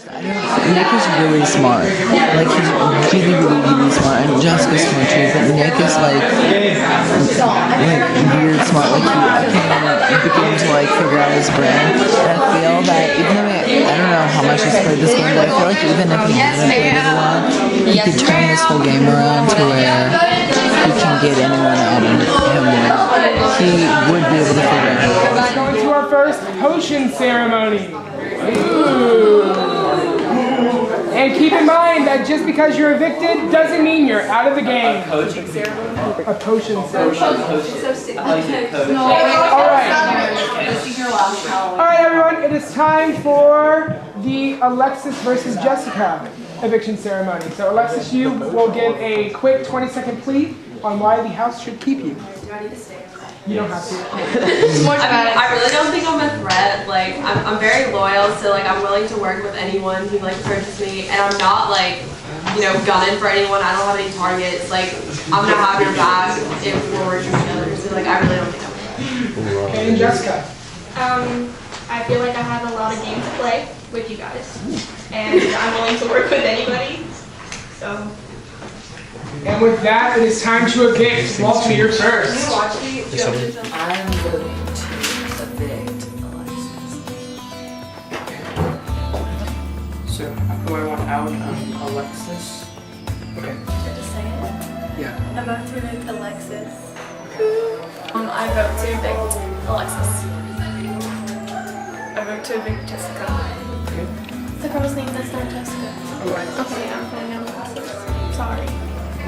Nick is really smart. Like, he's really smart. And Jessica's smart too, but Nick is like weird smart. Like, he began to like figure out his brain. And I feel that even though I don't know how much he's played this game, but I feel like even if he hasn't played it a lot, he could turn this whole game around to where he can get anyone at him with. He would be able to figure it out. Let's go into our first potion ceremony. Ooh. And keep in mind that just because you're evicted doesn't mean you're out of the game. A coaching ceremony? A potion ceremony. Alright everyone, it is time for the Alexis versus Jessica eviction ceremony. So Alexis, you will give a quick 20-second plea on why the house should keep you. Do I need to stay? You don't have to. I really don't think I'm a threat. Like, I'm very loyal, so like I'm willing to work with anyone who like approaches me, and I'm not like, you know, gunning for anyone. I don't have any targets. Like, I'm gonna have your back if we're working together. So like, I really don't think I'm a threat. And Jessica. I feel like I have a lot of games to play with you guys, and I'm willing to work with anybody. So. And with that, it is time to evict. Walter, you're first. I'm voting to evict Alexis. So, who I want out? Alexis. Okay. Just say it. Yeah. I vote to evict Alexis. I vote to evict Alexis. I vote to evict Jessica. The girl's name that's not Jessica. Okay, I'm voting on Alexis. Sorry.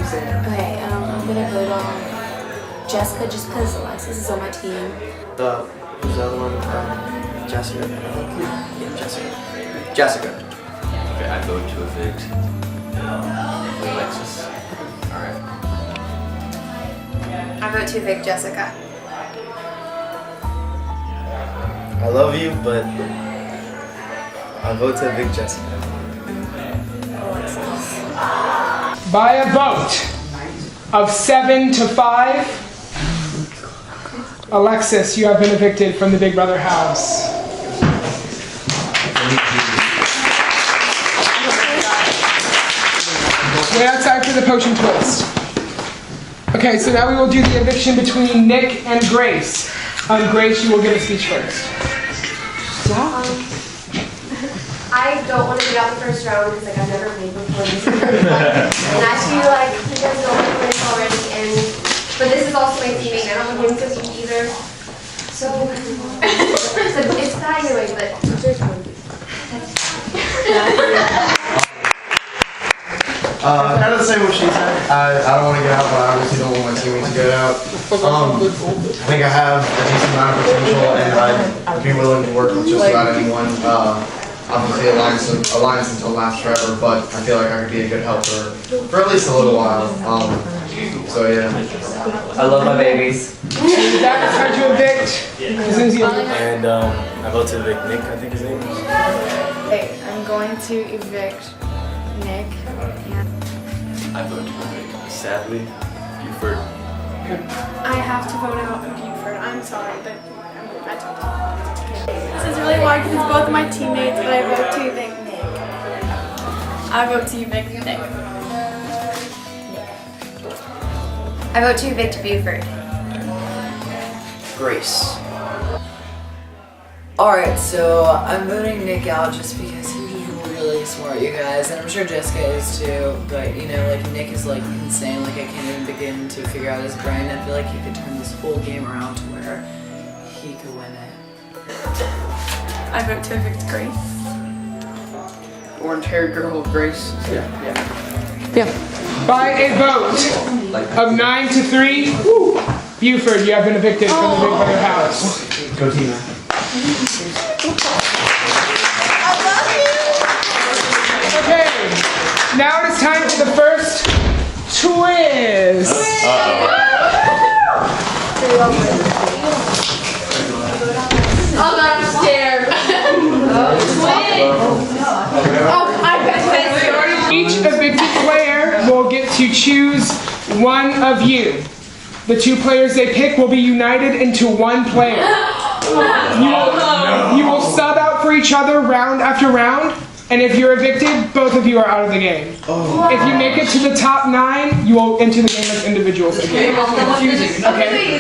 Okay, I'm gonna vote on Jessica just because Alexis is on my team. Who's the other one? Jessica. Yeah, Jessica. Jessica. Okay, I vote to evict Alexis. Alright. I vote to evict Jessica. I love you, but I vote to evict Jessica. By a vote of 7 to 5, Alexis, you have been evicted from the Big Brother house. Wait outside for the potion twist. Okay, so now we will do the eviction between Nick and Grace. Grace, you will give a speech first. I don't want to get out the first round because like I've never played before. This is really fun. And I feel like you guys know how to play this already, but this is also my teammate and I don't want him to be either. So it's bad either way, but it's your turn. Kind of the same what she said. I don't want to get out, but I obviously don't want my teammates to get out. I think I have a decent amount of potential, and I'd be willing to work with just about anyone. Obviously, alliance until last forever, but I feel like I could be a good help for at least a little while. So yeah. I love my babies. That is time to evict. And I vote to evict Nick, I think his name is. Hey, I'm going to evict Nick. I vote to evict, sadly, Buford. I have to vote out Buford. I'm sorry, but I talked to him. This is really hard because it's both of my teammates, but I vote to evict Nick. I vote to evict Nick. I vote to evict Buford. Grace. Alright, so I'm voting Nick out just because he's just really smart, you guys, and I'm sure Jessica is too, but you know, like Nick is like insane, like I can't even begin to figure out his brain. I feel like he could turn this whole game around to where he could win it. I vote to evict Grace. Orange-haired girl, Grace. Yeah. By a vote of 9 to 3, Buford, you have been evicted from the Big Brother house. Go team. Okay, now it is time for the first twist. Oh god, I'm scared. Each evicted player will get to choose one of you. The two players they pick will be united into one player. You will sub out for each other round after round And if you're evicted, both of you are out of the game. Oh. If you make it to the top 9, you will enter the game as individuals again. Okay.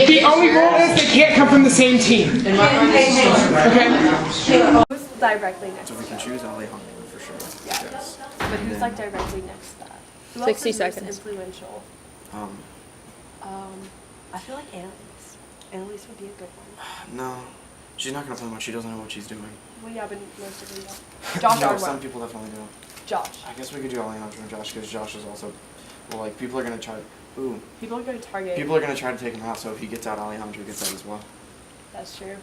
The only rule is they can't come from the same team. Okay. Who's directly next? So we can choose Alejandro for sure. Yes. But who's like directly next to that? Who else 60 is most seconds. influential? I feel like Annalise. Annalise would be a good one. No, she's not gonna play much. She doesn't know what she's doing. Well, yeah, but most of them don't. Josh No, Ardwell. some people definitely do. Josh. I guess we could do Alejandro and Josh because Josh is also, well, like people are gonna try. Ooh. People are going to target. People are gonna try to take him out. So if he gets out, Alejandro gets out as well. That's true.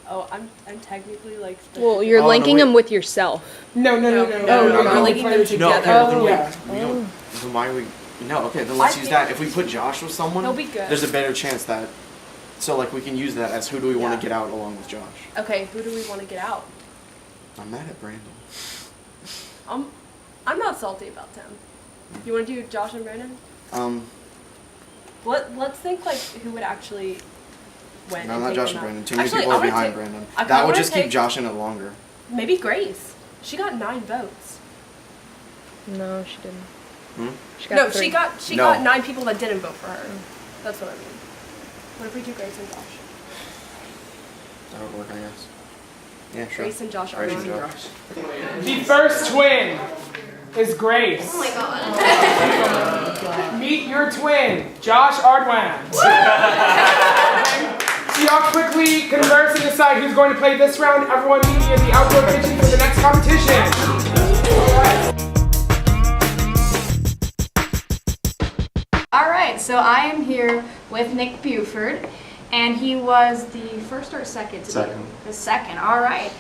Oh, I'm technically like. Well, you're Oh, no, linking wait. them with yourself. No. We're linking them together. No, okay, Oh, wait. yeah. We don't. Then why are we? No, okay. Then let's use that. If we put Josh with someone, He'll be good. there's a better chance that. So like we can use that as who do we want to get out along with Josh. Okay, who do we want to get out? I'm mad at Brandon. I'm not salty about them. You want to do Josh and Brandon? Let's think like who would actually win. No, and not take Josh them and out. Brandon. Too many Actually, people I are wanna behind take- Brandon. I That would wanna just keep take- Josh in it longer. Maybe Grace. She got 9 votes. No, she didn't. Hmm? She got No, 3. she No. got 9 people that didn't vote for her. That's what I mean. What if we do Grace and Josh? That would work, I guess. Yeah, sure. Grace and Josh are Grace on. and Josh. The first twin is Grace. Oh my god. Meet your twin, Josh Ardwan. So y'all quickly converse and decide who's going to play this round. Everyone meet me in the outdoor kitchen for the next competition. All right, so I am here with Nick Buford, and he was the first or second? Second. The second, all right.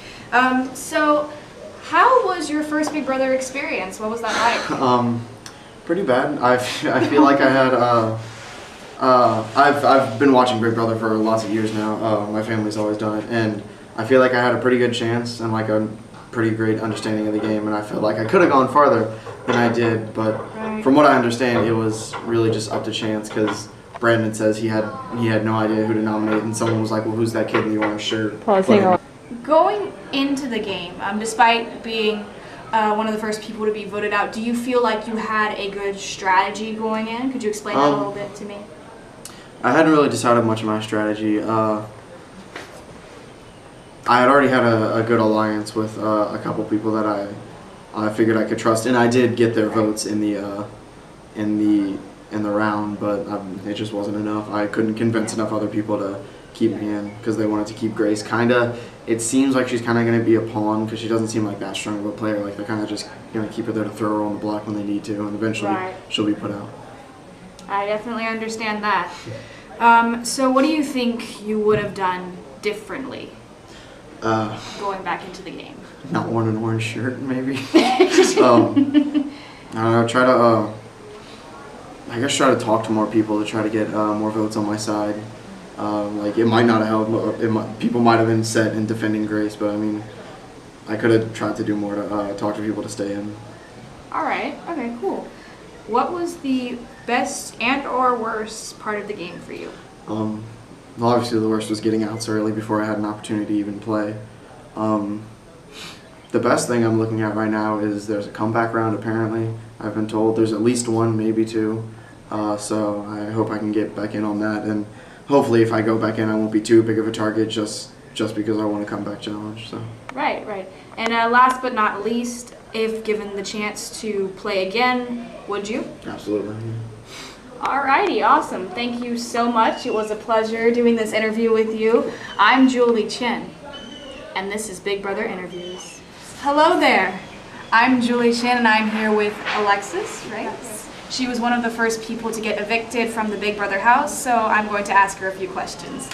So how was your first Big Brother experience? What was that like? Pretty bad. I feel like I had I've been watching Big Brother for lots of years now. My family's always done it, and I feel like I had a pretty good chance and like a pretty great understanding of the game, and I felt like I could have gone farther than I did, but from what I understand, it was really just up to chance because Brandon says he had no idea who to nominate, and someone was like, well, who's that kid in the orange shirt? Going into the game, despite being one of the first people to be voted out, do you feel like you had a good strategy going in? Could you explain that a little bit to me? I hadn't really decided much of my strategy. I had already had a good alliance with a couple people that I figured I could trust, and I did get their votes in the round, but it just wasn't enough. I couldn't convince enough other people to keep me in because they wanted to keep Grace. It seems like she's kind of going to be a pawn because she doesn't seem like that strong of a player. Like they're kind of just going to keep her there to throw her on the block when they need to, and eventually she'll be put out. I definitely understand that. So what do you think you would have done differently going back into the game? Not wearing an orange shirt, maybe. I don't know. I guess try to talk to more people to try to get more votes on my side. Like it might not have helped. People might have been set in defending Grace, but I mean, I could have tried to do more to talk to people to stay in. All right. Okay. Cool. What was the best and/or worst part of the game for you? Well, obviously the worst was getting out so early before I had an opportunity to even play. The best thing I'm looking at right now is there's a comeback round. Apparently, I've been told there's at least one, maybe 2. So I hope I can get back in on that, and hopefully if I go back in, I won't be too big of a target just because I want to come back challenge. So. Right. And last but not least, if given the chance to play again, would you? Absolutely. Alrighty, awesome. Thank you so much. It was a pleasure doing this interview with you. I'm Julie Chen, and this is Big Brother Interviews. Hello there. I'm Julie Chen, and I'm here with Alexis, right? She was one of the first people to get evicted from the Big Brother house, so I'm going to ask her a few questions.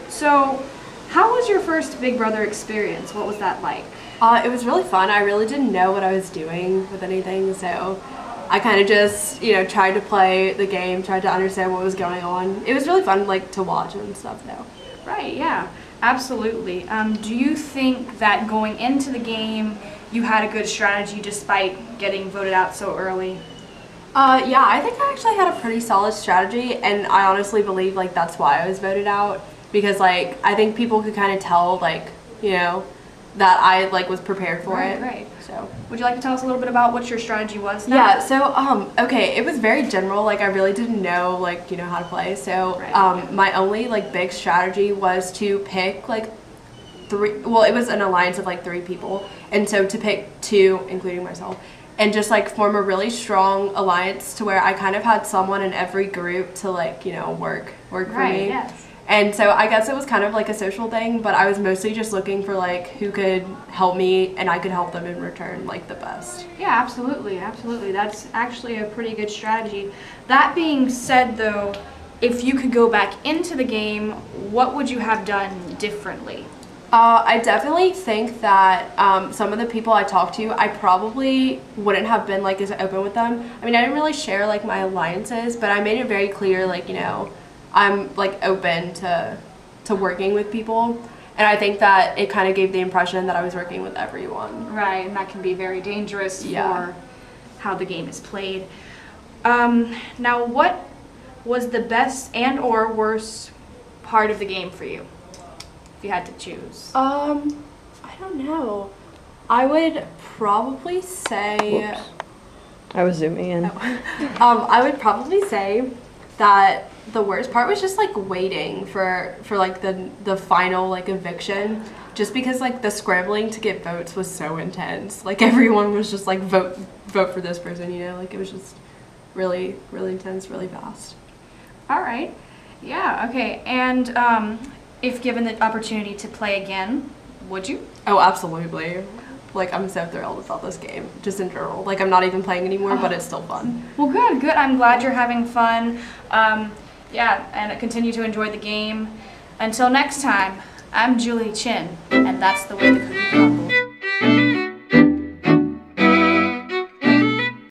So, how was your first Big Brother experience? What was that like? It was really fun. I really didn't know what I was doing with anything, so I kind of just, tried to play the game, tried to understand what was going on. It was really fun, to watch and stuff, though. Right, yeah, absolutely. Do you think that going into the game, you had a good strategy despite getting voted out so early? Yeah, I think I actually had a pretty solid strategy, and I honestly believe, that's why I was voted out. Because, I think people could kind of tell, that I like was prepared for it. Right. So. Would you like to tell us a little bit about what your strategy was now? Yeah, so okay, it was very general. Like I really didn't know how to play. So my only like big strategy was to pick like it was an alliance of like 3 people, and so to pick 2, including myself, and just like form a really strong alliance to where I kind of had someone in every group to like work for me. Yes. And so I guess it was kind of like a social thing, but I was mostly just looking for like who could help me and I could help them in return like the best. Yeah, absolutely. That's actually a pretty good strategy. That being said though, if you could go back into the game, what would you have done differently? I definitely think that some of the people I talked to, I probably wouldn't have been like as open with them. I mean, I didn't really share like my alliances, but I made it very clear like, I'm like open to working with people. And I think that it kind of gave the impression that I was working with everyone. Right, and that can be very dangerous for how the game is played. Now, what was the best and or worst part of the game for you, if you had to choose? I don't know. I would probably say... Whoops. I was zooming in. I would probably say that the worst part was just like waiting for like the final like eviction, just because like the scrambling to get votes was so intense. Like everyone was just like vote for this person, like it was just really intense, really fast. All right. Yeah, okay. And if given the opportunity to play again, would you? Oh, absolutely. Like, I'm so thrilled about this game, just in general. Like, I'm not even playing anymore, but it's still fun. Well, good. I'm glad you're having fun. And continue to enjoy the game. Until next time, I'm Julie Chin, and that's the way the cookie crumbles.